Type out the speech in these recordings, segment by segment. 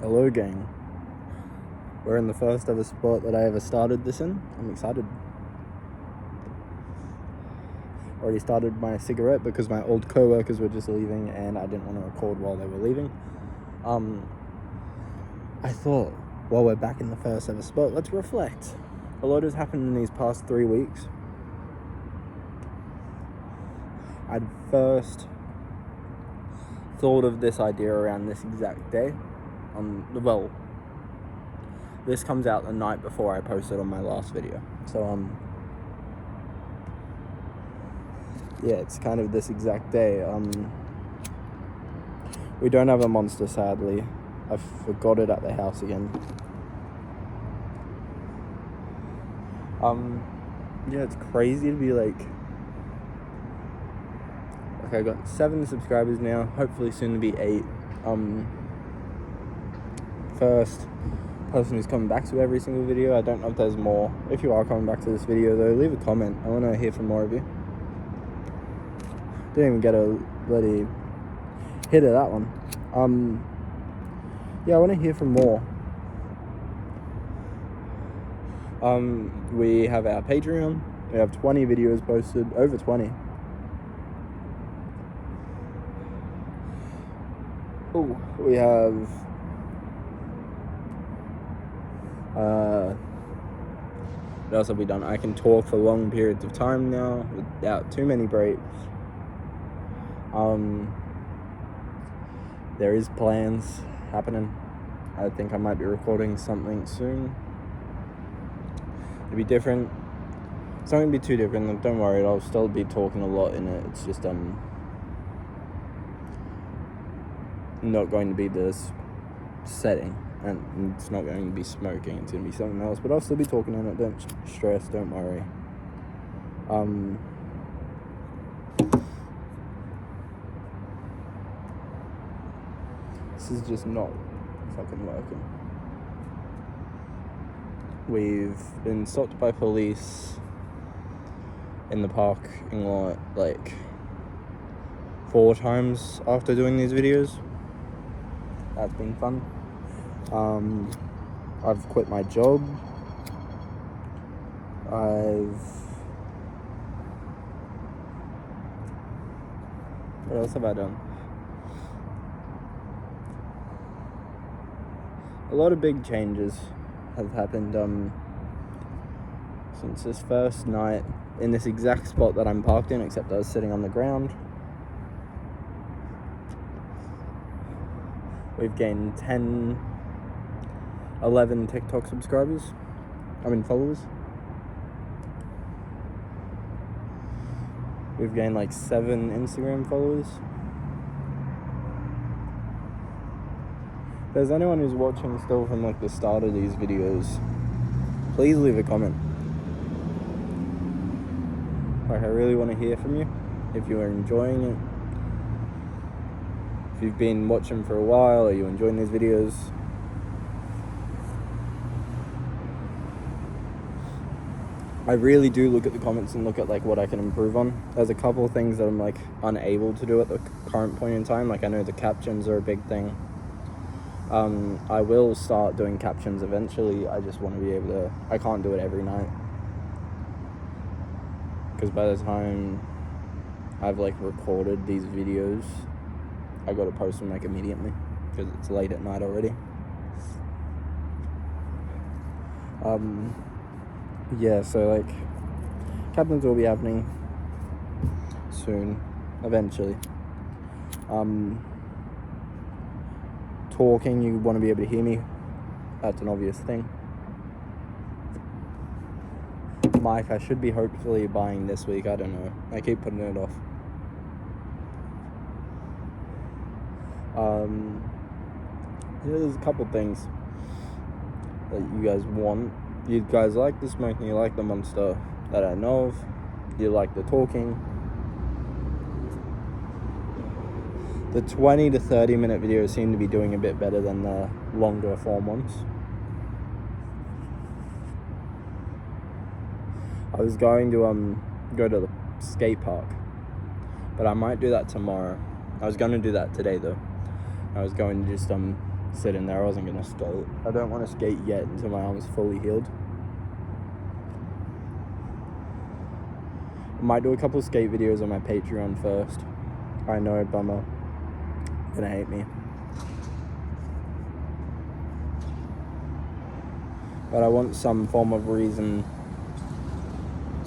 Hello gang, we're in the first ever spot that I ever started this in. I'm excited. Already started my cigarette because my old co-workers were just leaving and I didn't want to record while they were leaving. I thought, while we're back in the first ever spot, let's reflect. A lot has happened in these past 3 weeks. I'd first thought of this idea around this exact day. This comes out the night before I posted on my last video. So, yeah, it's kind of this exact day. We don't have a monster, sadly. I forgot it at the house again. Yeah, it's crazy to be like, I got 7 subscribers now, hopefully soon to be 8. First person who's coming back to every single video. I don't know if there's more. If you are coming back to this video though, leave a comment. I want to hear from more of you. Didn't even get a bloody hit of that one. Yeah, I want to hear from more. We have our Patreon. We have 20 videos posted, over 20. Oh, we have what else have we done? I can talk for long periods of time now without too many breaks. There is plans happening. I think I might be recording something soon. It'll be different. It's not going to be too different. Don't worry, I'll still be talking a lot in it. It's just not going to be this setting, and it's not going to be smoking. It's going to be something else, but I'll still be talking in it. Don't stress, don't worry. This is just not fucking working. We've been stopped by police in the parking lot like 4 times after doing these videos. That's been fun. I've quit my job. What else have I done? A lot of big changes have happened since this first night in this exact spot that I'm parked in, except I was sitting on the ground. We've gained 11 TikTok followers. We've gained like 7 Instagram followers. If there's anyone who's watching still from like the start of these videos, please leave a comment. Like, I really want to hear from you. If you are enjoying it, if you've been watching for a while, are you enjoying these videos? I really do look at the comments and look at like what I can improve on. There's a couple of things that I'm like unable to do at the current point in time. Like, I know the captions are a big thing. I will start doing captions eventually. I just want to be able to, I can't do it every night, because by the time I've like recorded these videos, I got to post them like immediately, because it's late at night already. Yeah, so like captions will be happening soon, eventually. Talking, you want to be able to hear me. That's an obvious thing. Mic, I should be hopefully buying this week. I don't know. I keep putting it off. Yeah, there's a couple things that you guys want. You guys like the smoking, you like the monster that I know of, you like the talking. The 20 to 30 minute videos seem to be doing a bit better than the longer form ones. I was going to go to the skate park, but I might do that tomorrow. I was going to do that today though. I was going to just sitting there. I wasn't going to skate. I don't want to skate yet until my arm's fully healed. I might do a couple skate videos on my Patreon first. I know, bummer. Gonna hate me. But I want some form of reason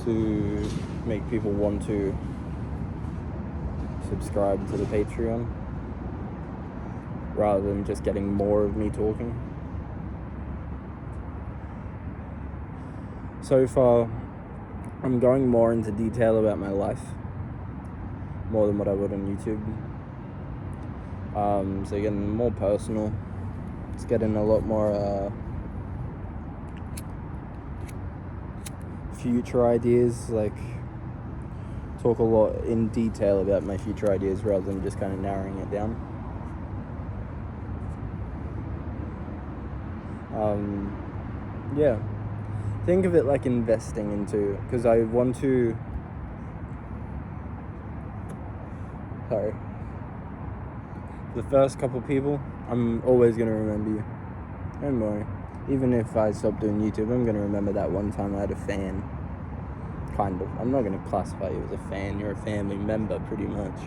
to make people want to subscribe to the Patreon rather than just getting more of me talking. So far, I'm going more into detail about my life, more than what I would on YouTube. So getting more personal. It's getting a lot more future ideas, like talk a lot in detail about my future ideas rather than just kind of narrowing it down. Yeah, think of it like investing into, because I want to, the first couple people, I'm always going to remember you. Don't worry. Even if I stop doing YouTube, I'm going to remember that one time I had a fan. Kind of. I'm not going to classify you as a fan. You're a family member, pretty much.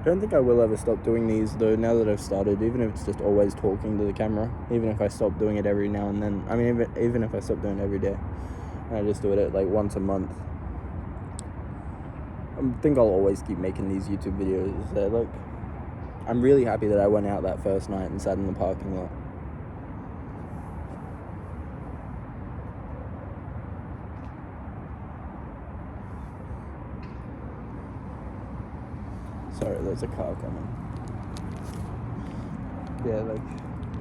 Don't think I will ever stop doing these, though, now that I've started, even if it's just always talking to the camera. Even if I stop doing it every now and then. I mean, even if I stop doing it every day. And I just do it like once a month. I think I'll always keep making these YouTube videos. Like, I'm really happy that I went out that first night and sat in the parking lot. Sorry, there's a car coming. Yeah, like,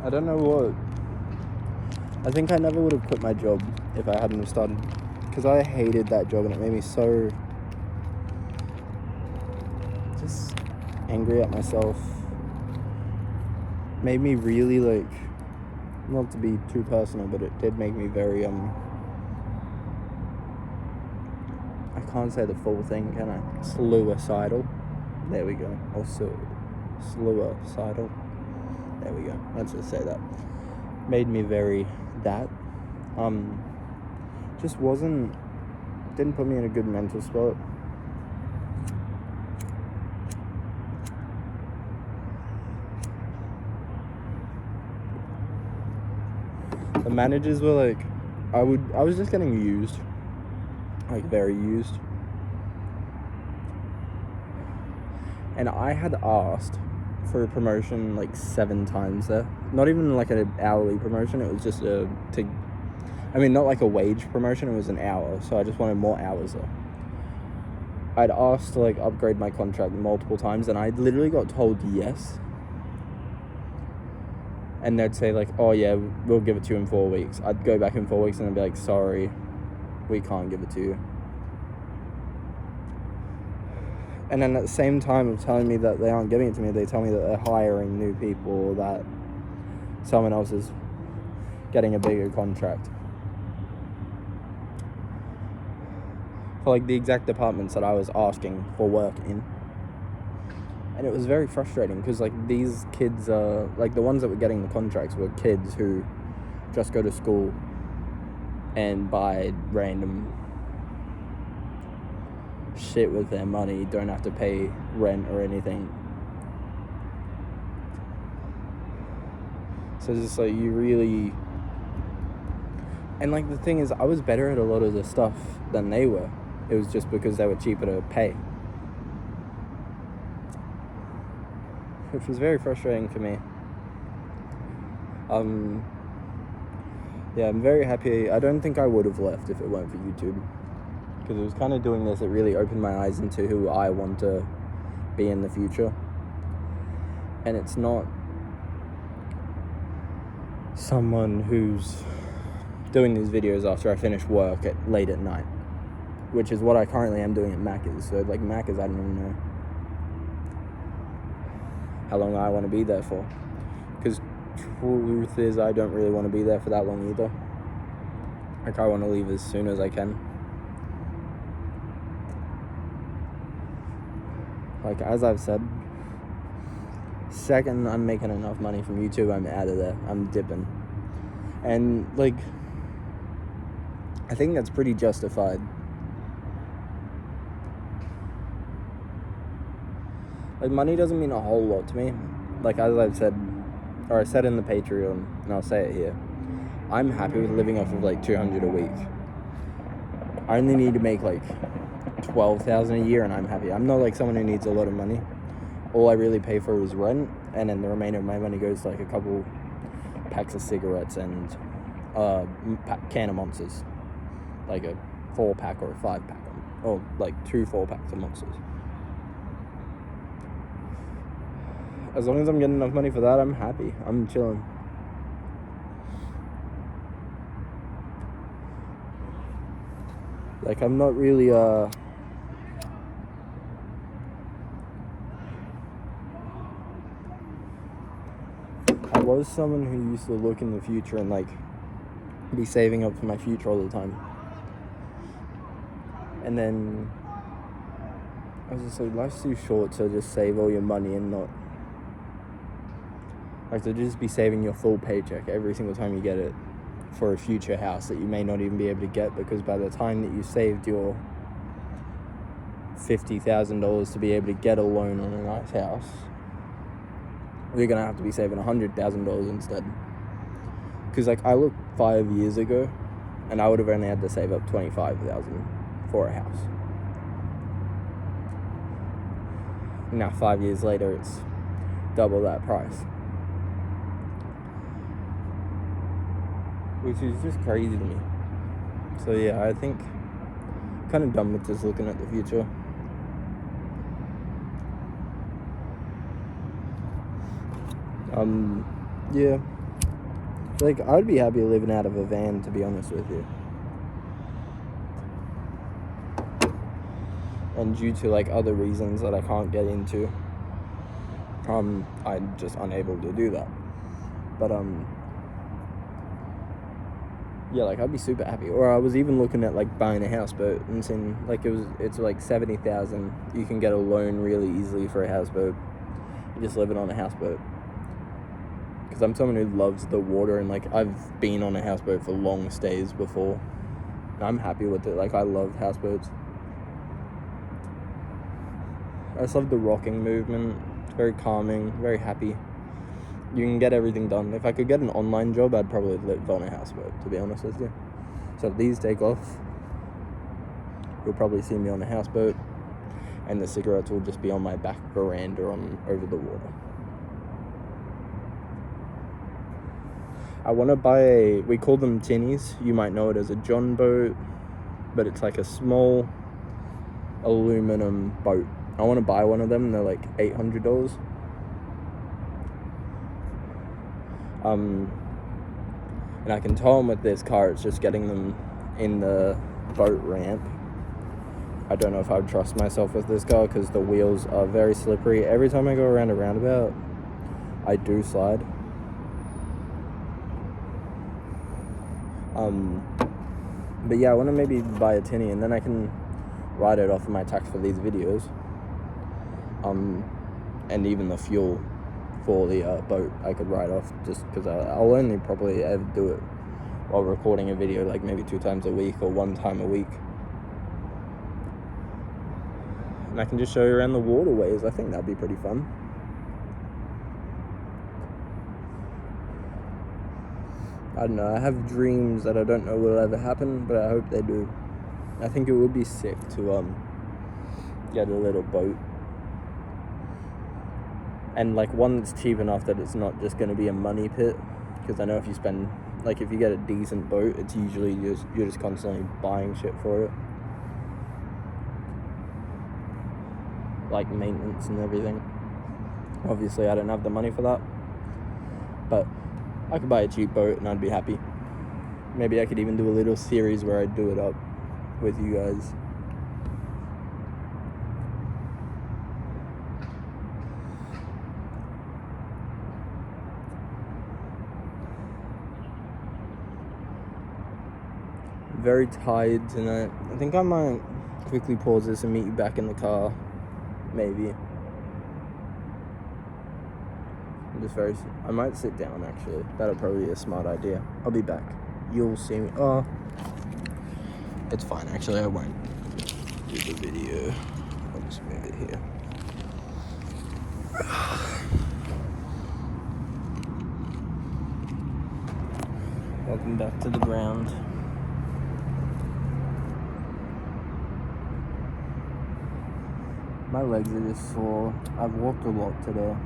I don't know what. I think I never would have quit my job if I hadn't have started, because I hated that job and it made me so just angry at myself. Made me really, like, not to be too personal, but it did make me very, I can't say the full thing, can I? Suicidal. There we go. Also, suicidal. There we go. Let's just say that. Made me very that. Just didn't put me in a good mental spot. The managers were like, I was just getting used. Like, very used. And I had asked for a promotion like 7 times there. Not even like an hourly promotion. It was just not like a wage promotion. It was an hour. So I just wanted more hours there. I'd asked to like upgrade my contract multiple times, and I literally got told yes. And they'd say like, oh yeah, we'll give it to you in 4 weeks. I'd go back in 4 weeks and they'd be like, sorry, we can't give it to you. And then at the same time of telling me that they aren't giving it to me, they tell me that they're hiring new people, that someone else is getting a bigger contract. For like the exact departments that I was asking for work in. And it was very frustrating because like these kids, like the ones that were getting the contracts were kids who just go to school and buy random shit with their money, don't have to pay rent or anything. So it's just like you really, and like the thing is, I was better at a lot of the stuff than they were. It was just because they were cheaper to pay, which was very frustrating for me. Yeah, I'm very happy. I don't think I would have left if it weren't for YouTube. Because it was kind of doing this, it really opened my eyes into who I want to be in the future. And it's not someone who's doing these videos after I finish work late at night, which is what I currently am doing at Macca's. So like Macca's, I don't even know how long I want to be there for. Because truth is, I don't really want to be there for that long either. Like, I want to leave as soon as I can. Like, as I've said, Second I'm making enough money from YouTube, I'm out of there. I'm dipping. And like, I think that's pretty justified. Like, money doesn't mean a whole lot to me. Like, as I've said, or I said in the Patreon, and I'll say it here, I'm happy with living off of like $200 a week. I only need to make like $12,000 a year and I'm happy. I'm not like someone who needs a lot of money. All I really pay for is rent, and then the remainder of my money goes to like a couple packs of cigarettes and can of Monsters, like a 4-pack or a 5-pack, or like 2 4-packs of Monsters. As long as I'm getting enough money for that, I'm happy. I'm chilling. Like, I'm not really I was someone who used to look in the future and like be saving up for my future all the time. And then I was just like, life's too short to just save all your money and not, like, to just be saving your full paycheck every single time you get it for a future house that you may not even be able to get, because by the time that you saved your $50,000 to be able to get a loan on a nice house, you're gonna have to be saving $100,000 instead. Because like, I looked 5 years ago and I would have only had to save up $25,000 for a house. Now 5 years later, it's double that price, which is just crazy to me. So yeah, I think I'm kind of done with just looking at the future. Yeah, like, I'd be happy living out of a van, to be honest with you. And due to like other reasons that I can't get into, I'm just unable to do that. But yeah, like, I'd be super happy. Or I was even looking at like buying a houseboat and seeing like it's like $70,000. You can get a loan really easily for a houseboat. You're just living on a houseboat. Because I'm someone who loves the water, and like, I've been on a houseboat for long stays before. And I'm happy with it. Like, I love houseboats. I just love the rocking movement. It's very calming, very happy. You can get everything done. If I could get an online job, I'd probably live on a houseboat, to be honest with you. So if these take off, you'll probably see me on a houseboat, and the cigarettes will just be on my back veranda over the water. I want to buy we call them tinnies. You might know it as a John boat, but it's like a small aluminum boat. I want to buy one of them. They're like $800. And I can tell them with this car, it's just getting them in the boat ramp. I don't know if I would trust myself with this car because the wheels are very slippery. Every time I go around a roundabout, I do slide. But yeah, I want to maybe buy a tinny, and then I can write it off of my tax for these videos. And even the fuel for the boat I could write off, just because I'll only probably ever do it while recording a video, like maybe 2 times a week or 1 time a week. And I can just show you around the waterways. I think that'd be pretty fun. I don't know, I have dreams that I don't know will ever happen, but I hope they do. I think it would be sick to get a little boat. And like one that's cheap enough that it's not just going to be a money pit. Because I know if you spend, like if you get a decent boat, it's usually you're just constantly buying shit for it. Like maintenance and everything. Obviously I don't have the money for that. But I could buy a cheap boat and I'd be happy. Maybe I could even do a little series where I do it up with you guys. Very tired tonight. I think I might quickly pause this and meet you back in the car. Maybe. I might sit down actually. That'll probably be a smart idea. I'll be back. You'll see me. Oh, it's fine. Actually, I won't do the video. I'll just move it here. Welcome back to the ground. My legs are just sore. I've walked a lot today.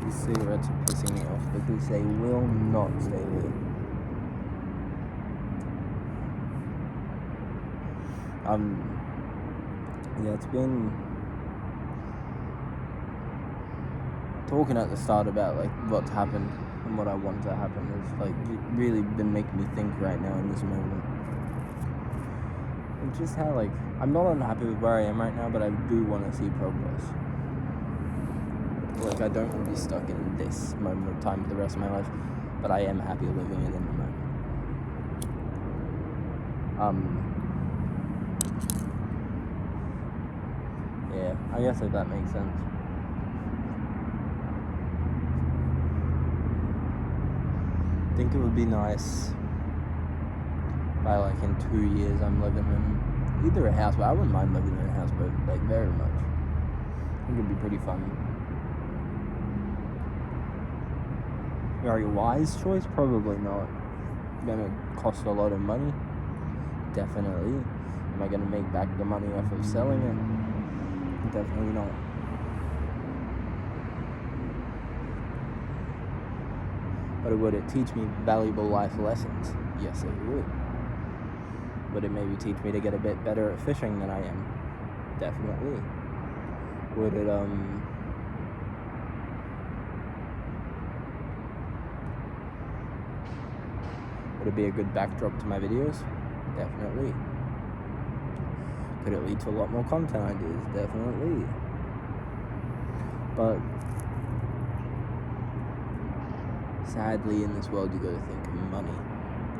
These cigarettes are pissing me off because they will not stay lit. Yeah, it's been talking at the start about like what's happened and what I want to happen is like really been making me think right now in this moment. And just how like I'm not unhappy with where I am right now, but I do want to see progress. Like I don't want to be stuck in this moment of time for the rest of my life, but I am happy living it in the moment. Yeah, I guess if that makes sense. I think it would be nice by like in 2 years I'm living in either a house, but I wouldn't mind living in a house, but like very much. I think it'd be pretty fun. Very wise choice? Probably not. Gonna cost a lot of money? Definitely. Am I gonna make back the money off of selling it? Definitely not. But would it teach me valuable life lessons? Yes, it would. Would it maybe teach me to get a bit better at fishing than I am? Definitely. Would it, would it be a good backdrop to my videos? Definitely. Could it lead to a lot more content ideas? Definitely. But sadly, in this world, you gotta think of money,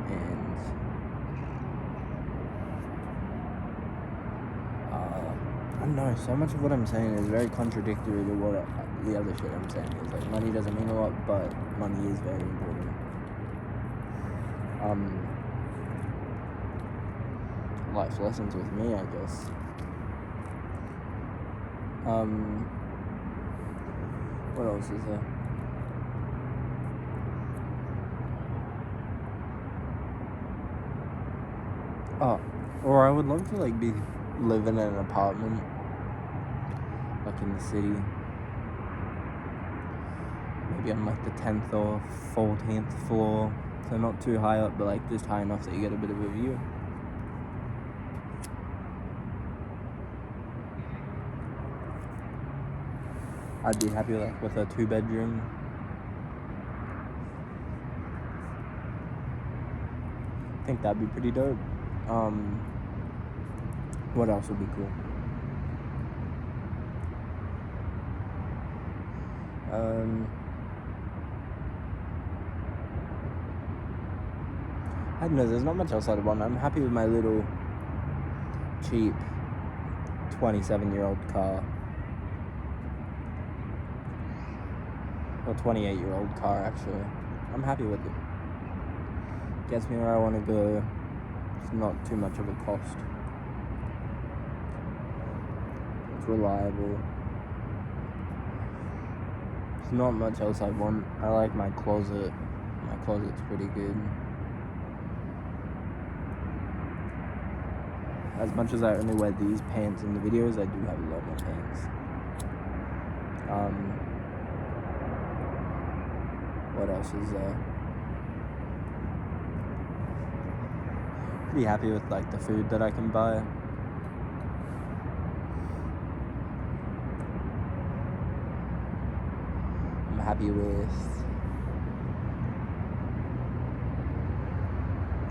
and I don't know. So much of what I'm saying is very contradictory to what the other shit I'm saying is. Like, money doesn't mean a lot, but money is very important. Life lessons with me, I guess. What else is there? Oh, or I would love to like be living in an apartment, like in the city. Maybe on like the 10th or 14th floor, so not too high up, but like just high enough that you get a bit of a view. I'd be happy like with a 2-bedroom. I think that'd be pretty dope. What else would be cool? I don't know, there's not much else I'd want. I'm happy with my little cheap 27-year-old car. Or 28-year-old car, actually. I'm happy with it. Gets me where I want to go. It's not too much of a cost. It's reliable. There's not much else I want. I like my closet. My closet's pretty good. As much as I only wear these pants in the videos, I do have a lot more pants. What else is there? Pretty happy with like the food that I can buy. I'm happy with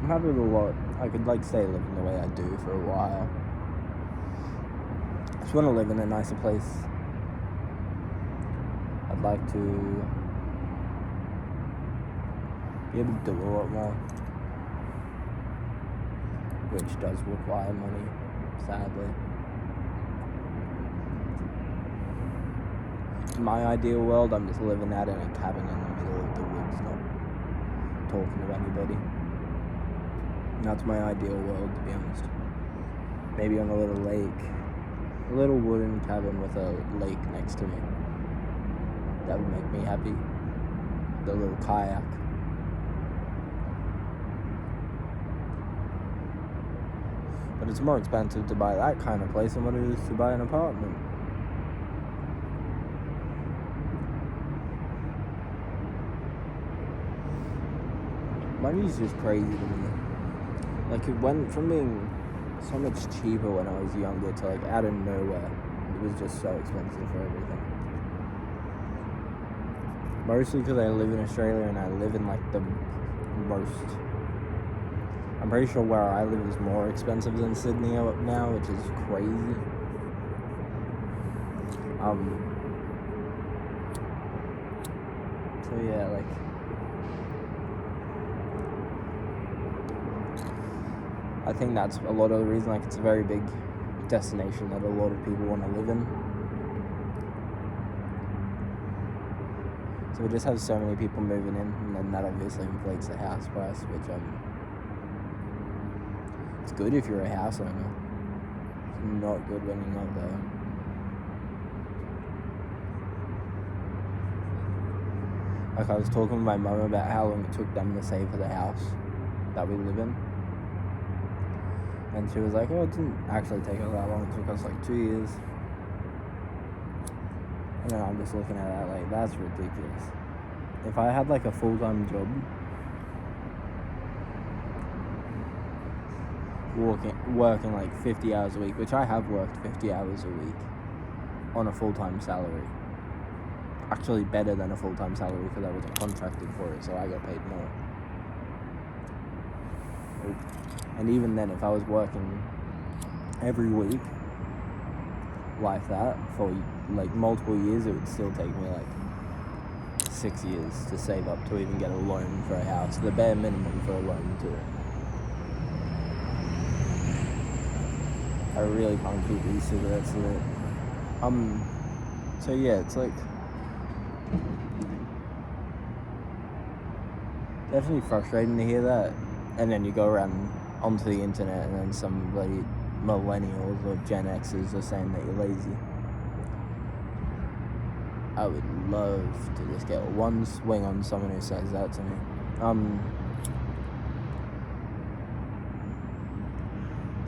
a lot. I could like stay living the way I do for a while. I just want to live in a nicer place. I'd like to be able to do a lot more, which does require money, sadly. in my ideal world, I'm just living out in a cabin in the middle of the woods, not talking to anybody. And that's my ideal world, to be honest. Maybe on a little lake, a little wooden cabin with a lake next to me. That would make me happy. The little kayak. But it's more expensive to buy that kind of place than what it is to buy an apartment. Money's just crazy to me. Like, it went from being so much cheaper when I was younger to, like, out of nowhere. It was just so expensive for everything. Mostly because I live in Australia and I live in, like, the most... I'm pretty sure where I live is more expensive than Sydney now, which is crazy. So yeah, like... I think that's a lot of the reason, like, it's a very big destination that a lot of people want to live in. So we just have so many people moving in, and then that obviously inflates the house price, which it's good if you're a house owner. It's not good when you're not though. Like, I was talking with my mum about how long it took them to save for the house that we live in. And she was like, oh, it didn't actually take us that long. It took us like 2 years. And then I'm just looking at that like, that's ridiculous. If I had like a full-time job, working like 50 hours a week, which I have worked 50 hours a week on a full-time salary. Actually better than a full-time salary because I wasn't contracted for it, so I got paid more. And even then, if I was working every week like that for like multiple years, it would still take me like 6 years to save up to even get a loan for a house, the bare minimum for a loan too. I really can't keep these cigarettes lit. So yeah, it's like definitely frustrating to hear that. And then you go around onto the internet and then some bloody millennials or Gen Xers are saying that you're lazy. I would love to just get one swing on someone who says that to me.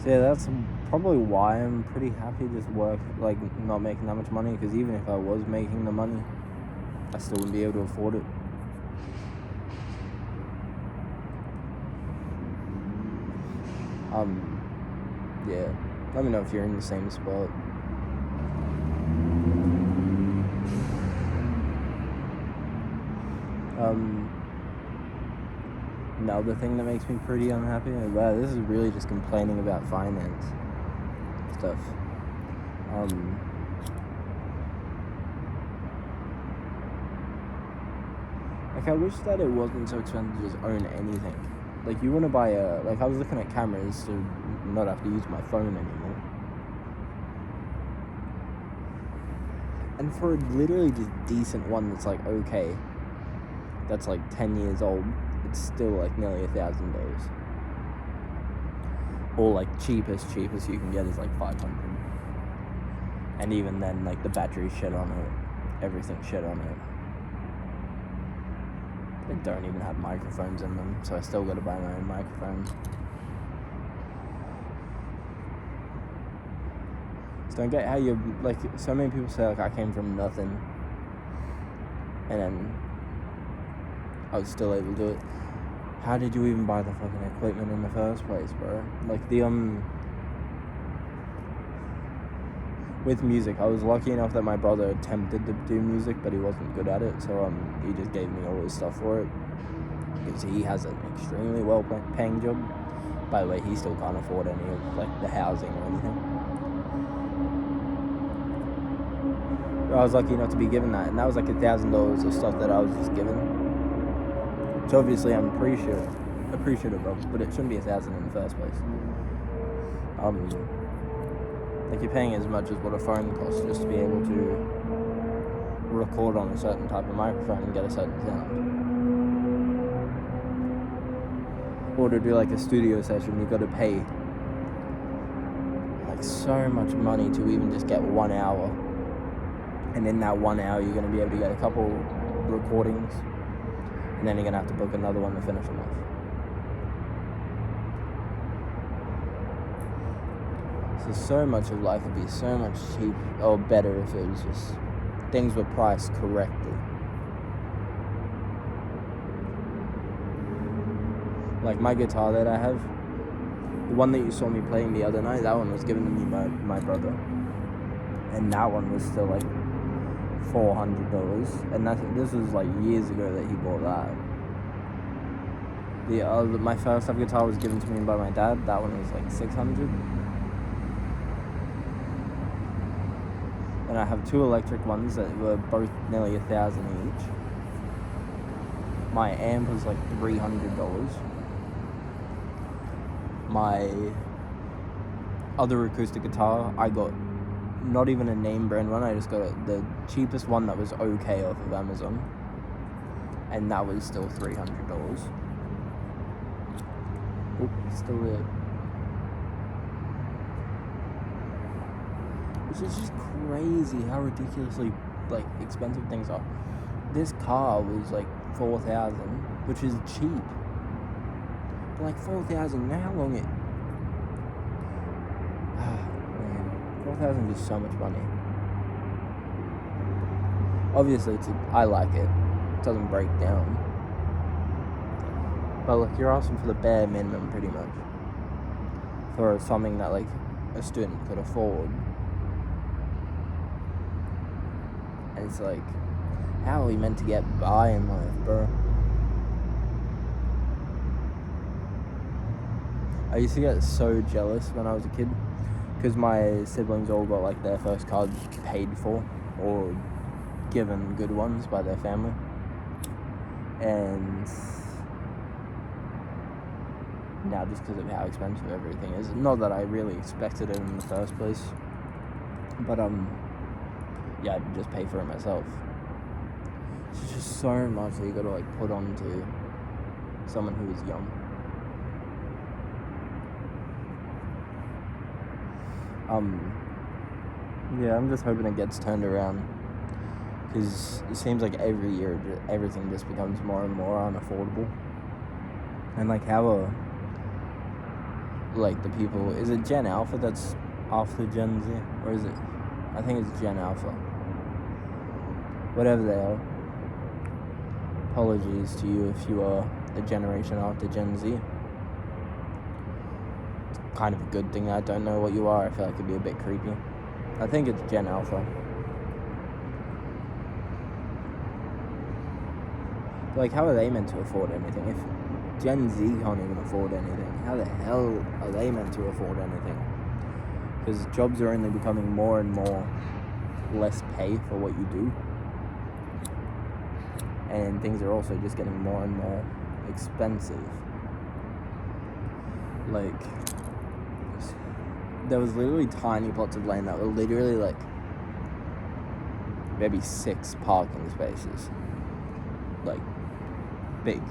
So yeah, that's probably why I'm pretty happy just not making that much money, because even if I was making the money, I still wouldn't be able to afford it. Yeah, let me know if you're in the same spot. Another thing that makes me pretty unhappy, wow, this is really just complaining about finance stuff. Like, I wish that it wasn't so expensive to just own anything. Like, you want to buy I was looking at cameras to not have to use my phone anymore. And for a literally just decent one that's like okay, that's like 10 years old, it's still like nearly $1,000. Or like cheapest you can get is like $500. And even then, like, the battery's shit on it, everything's shit on it. They don't even have microphones in them, so I still gotta buy my own microphone. So I don't get how you, like, so many people say, like, I came from nothing, and then I was still able to do it. How did you even buy the fucking equipment in the first place, bro? Like, with music, I was lucky enough that my brother attempted to do music, but he wasn't good at it, so he just gave me all his stuff for it, because he has an extremely well-paying job. By the way, he still can't afford any of, like, the housing or anything. I was lucky enough to be given that, and that was like $1,000 of stuff that I was just given. So obviously I'm appreciative of, but it shouldn't be $1,000 in the first place. Like, you're paying as much as what a phone costs just to be able to record on a certain type of microphone and get a certain sound. Or to do like a studio session, you've got to pay like so much money to even just get 1 hour. And in that 1 hour, you're going to be able to get a couple recordings, and then you're going to have to book another one to finish them off. So much of life would be so much cheaper or better if it was just things were priced correctly. Like my guitar that I have, the one that you saw me playing the other night, that one was given to me by my brother, and that one was still like $400, and this was like years ago that he bought that. My first ever guitar was given to me by my dad. That one was like $600. And I have 2 electric ones that were both nearly $1,000 each. My amp was like $300. My other acoustic guitar, I got not even a name brand one. I just got the cheapest one that was okay off of Amazon, and that was still $300. Oop, still there. Which is just crazy how ridiculously like expensive things are. This car was like $4,000, which is cheap. But like $4,000, you know how long it? Man, $4,000 is so much money. Obviously, I like it. It doesn't break down. But look, you're asking for the bare minimum, pretty much, for something that like a student could afford. And it's like, how are we meant to get by in life, bro? I used to get so jealous when I was a kid, because my siblings all got like their first cars paid for or given good ones by their family. And now, just because of how expensive everything is, not that I really expected it in the first place, but yeah, I'd just pay for it myself. It's just so much that you gotta like put on to someone who is young. Yeah, I'm just hoping it gets turned around, because it seems like every year everything just becomes more and more unaffordable. And like how like the people, is it Gen Alpha that's after Gen Z, or is it, I think it's Gen Alpha, whatever they are. Apologies to you if you are the generation after Gen Z. It's kind of a good thing I don't know what you are. I feel like it'd be a bit creepy. I think it's Gen Alpha. But like, how are they meant to afford anything? If Gen Z can't even afford anything, how the hell are they meant to afford anything? Because jobs are only becoming more and more less pay for what you do. And things are also just getting more and more expensive. Like, there was literally tiny plots of land that were literally like maybe 6 parking spaces. Like, big.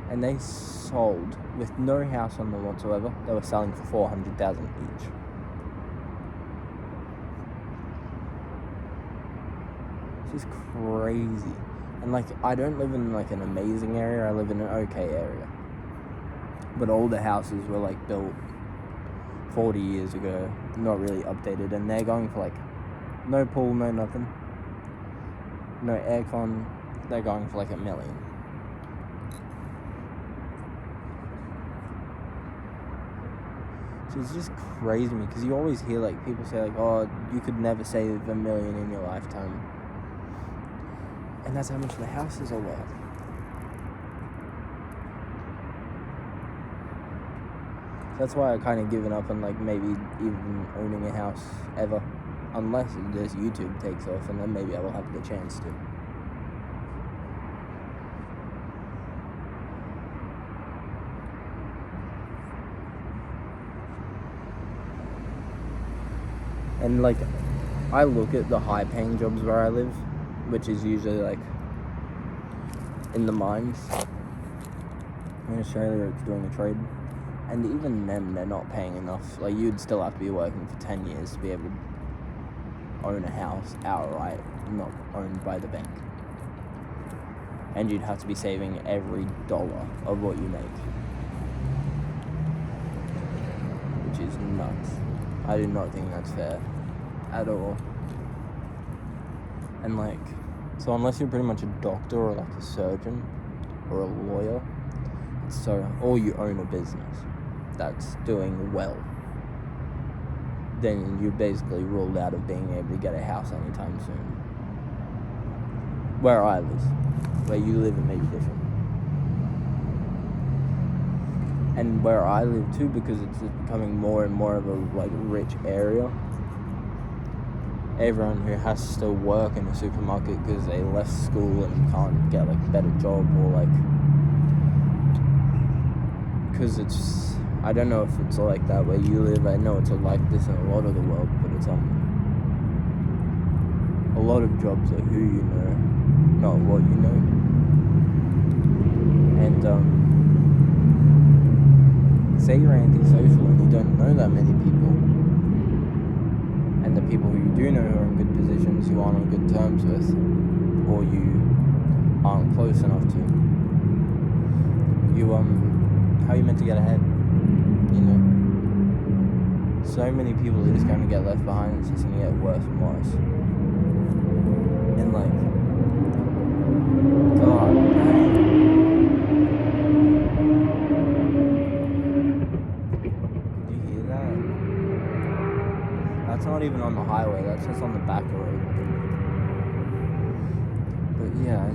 And they sold, with no house on them whatsoever, they were selling for $400,000 each. It's just crazy. And like, I don't live in like an amazing area, I live in an okay area. But all the houses were like built 40 years ago, not really updated, and they're going for like no pool, no nothing, no aircon. They're going for like $1 million. So it's just crazy to me, because you always hear like people say like, oh, you could never save $1 million in your lifetime. And that's how much the houses are worth. That's why I kind of given up on like maybe even owning a house ever, unless this YouTube takes off, and then maybe I will have the chance to. And like, I look at the high paying jobs where I live, which is usually like in the mines. In Australia, it's doing a trade, and even then, they're not paying enough. Like, you'd still have to be working for 10 years to be able to own a house outright, not owned by the bank. And you'd have to be saving every dollar of what you make, which is nuts. I do not think that's fair at all. And like, so unless you're pretty much a doctor or like a surgeon or a lawyer, or you own a business that's doing well, then you're basically ruled out of being able to get a house anytime soon. Where I live, where you live, it may be different. And where I live too, because it's just becoming more and more of a like rich area. Everyone who has to work in a supermarket because they left school and can't get like a better job, or like, because it's, I don't know if it's like that where you live. I know it's like this in a lot of the world, but it's a lot of jobs are who you know, not what you know. And say you're antisocial and you don't know that many people, and the people who you do know who are in good positions, you aren't on good terms with, or you aren't close enough to, you how are you meant to get ahead? You know, so many people are just going to get left behind. It's just going to get worse and worse. And like, God, do you hear that? That's not even on the highway. That's just on the back road. But yeah,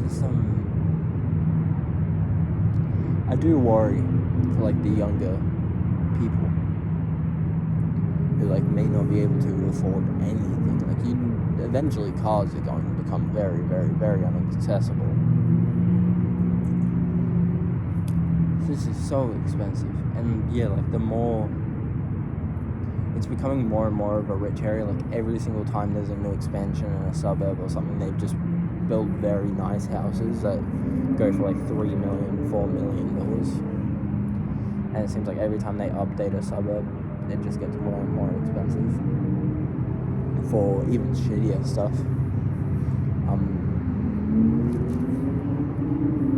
I do worry for like the younger people who like may not be able to afford anything. Like, eventually cars are going to become very, very, very inaccessible. This is so expensive. And yeah, like it's becoming more and more of a rich area. Like, every single time there's a new expansion in a suburb or something, they've just built very nice houses that go for like $3 million, $4 million. And it seems like every time they update a suburb, it just gets more and more expensive for even shittier stuff.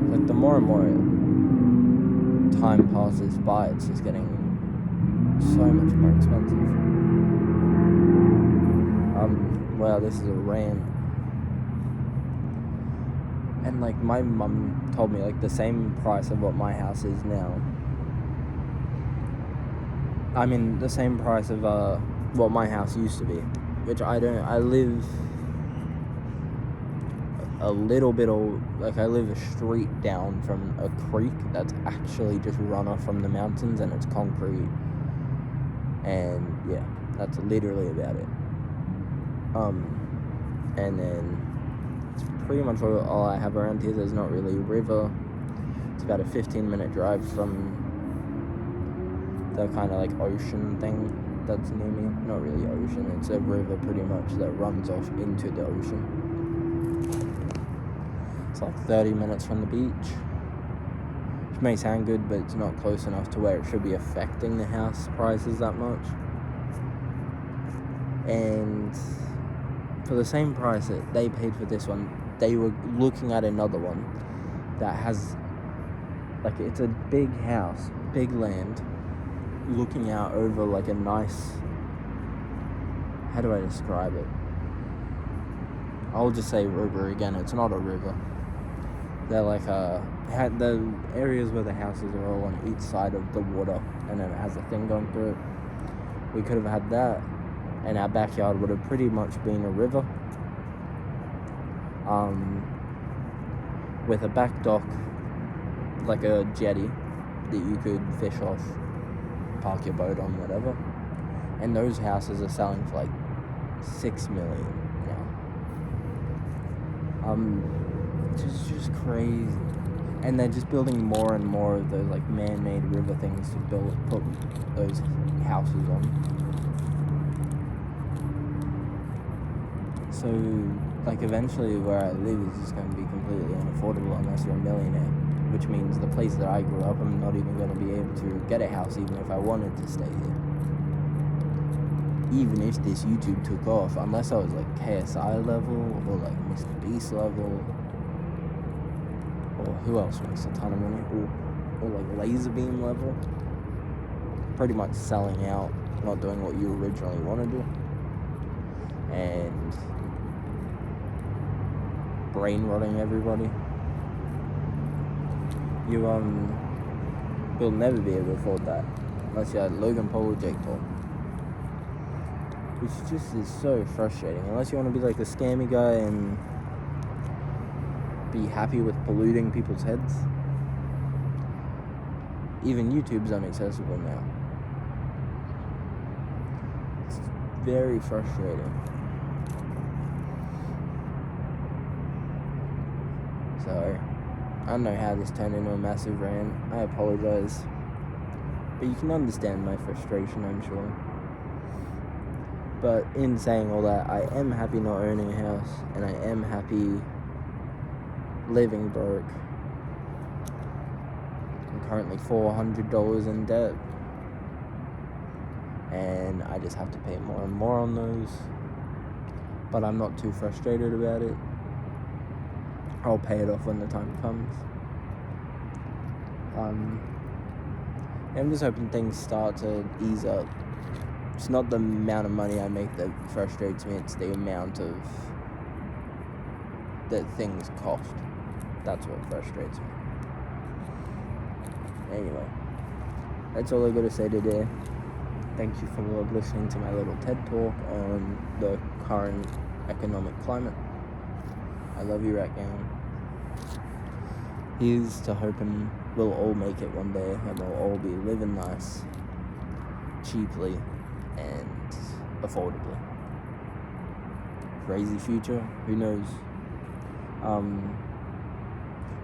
Like, the more and more time passes by, it's just getting so much more expensive. Well, this is a rant. And like, my mum told me like the same price of what my house is now. I mean, the same price of what my house used to be, which I live a little bit I live a street down from a creek that's actually just run off from the mountains, and it's concrete. And yeah, that's literally about it. And then it's pretty much all I have around here. There's not really a river. It's about a 15-minute drive from the kind of like ocean thing that's near me. Not really ocean, it's a river pretty much that runs off into the ocean. It's like 30 minutes from the beach, which may sound good, but it's not close enough to where it should be affecting the house prices that much. And for the same price that they paid for this one, they were looking at another one that has, like, it's a big house, big land, looking out over like a nice, how do I describe it? I'll just say river again. It's not a river. They're like the areas where the houses are all on each side of the water, and then it has a thing going through it. We could have had that, and our backyard would have pretty much been a river, with a back dock, like a jetty that you could fish off, park your boat on, whatever. And those houses are selling for like $6 million now. It's just crazy. And they're just building more and more of those like man-made river things to put those houses on. So, like, eventually where I live is just going to be completely unaffordable unless you're a millionaire, which means the place that I grew up, I'm not even going to be able to get a house even if I wanted to stay here. Even if this YouTube took off, unless I was like KSI level or like Mr. Beast level, or who else makes a ton of money, or like Laserbeam level, pretty much selling out, not doing what you originally want to do, and brain rotting everybody. You'll never be able to afford that unless you had Logan Paul or Jake Paul, which just is so frustrating. Unless you want to be like the scammy guy and be happy with polluting people's heads. Even YouTube's inaccessible now. It's very frustrating. So, I don't know how this turned into a massive rant. I apologize. But you can understand my frustration, I'm sure. But in saying all that, I am happy not owning a house, and I am happy living broke. I'm currently $400 in debt, and I just have to pay more and more on those. But I'm not too frustrated about it. I'll pay it off when the time comes. I'm just hoping things start to ease up. It's not the amount of money I make that frustrates me, it's the amount of that things cost. That's what frustrates me. Anyway, that's all I got to say today. Thank you for listening to my little TED talk on the current economic climate. I love you, Rat Gang. Here's to hoping we'll all make it one day and we'll all be living nice, cheaply, and affordably. Crazy future, who knows?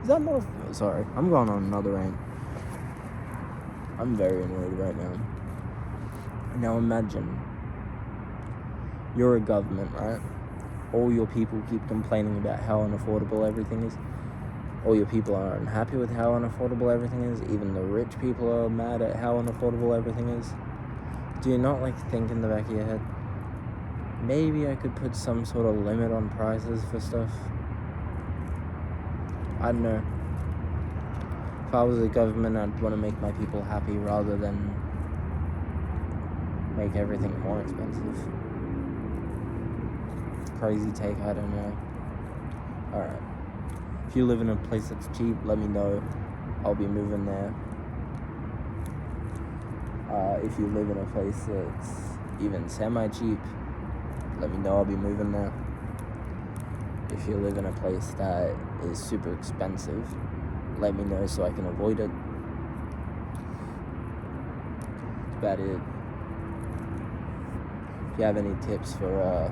Is that more? Sorry, I'm going on another rant. I'm very annoyed right now. Now imagine you're a government, right? All your people keep complaining about how unaffordable everything is. All your people are unhappy with how unaffordable everything is. Even the rich people are mad at how unaffordable everything is. Do you not think in the back of your head, maybe I could put some sort of limit on prices for stuff? I don't know. If I was a government, I'd want to make my people happy rather than make everything more expensive. Crazy take, I don't know. Alright. If you live in a place that's cheap, let me know. I'll be moving there. If you live in a place that's even semi-cheap, let me know. I'll be moving there. If you live in a place that is super expensive, let me know so I can avoid it. That's about it. If you have any tips for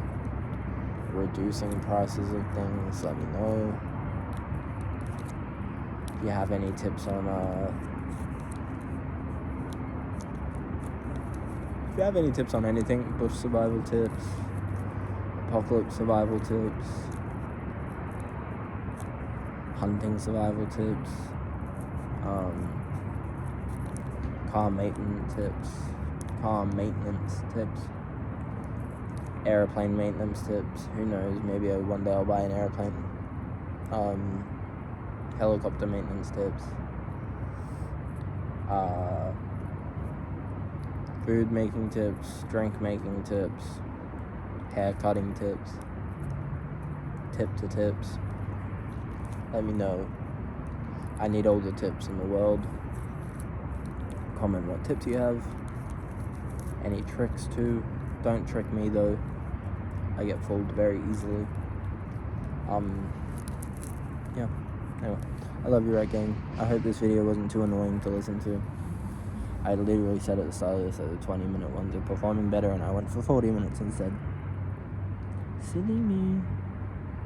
reducing prices of things, let me know. If you have any tips on anything, bush survival tips, apocalypse survival tips, hunting survival tips, car maintenance tips, airplane maintenance tips. Who knows? Maybe one day I'll buy an airplane. Helicopter maintenance tips. Food making tips, drink making tips, hair cutting tips, tip to tips. Let me know. I need all the tips in the world. Comment what tips you have. Any tricks too. Don't trick me though. I get fooled very easily. Yeah. Anyway, I love you, Rat Gang. I hope this video wasn't too annoying to listen to. I literally said at the start of this that the 20-minute ones are performing better, and I went for 40 minutes instead. Silly me.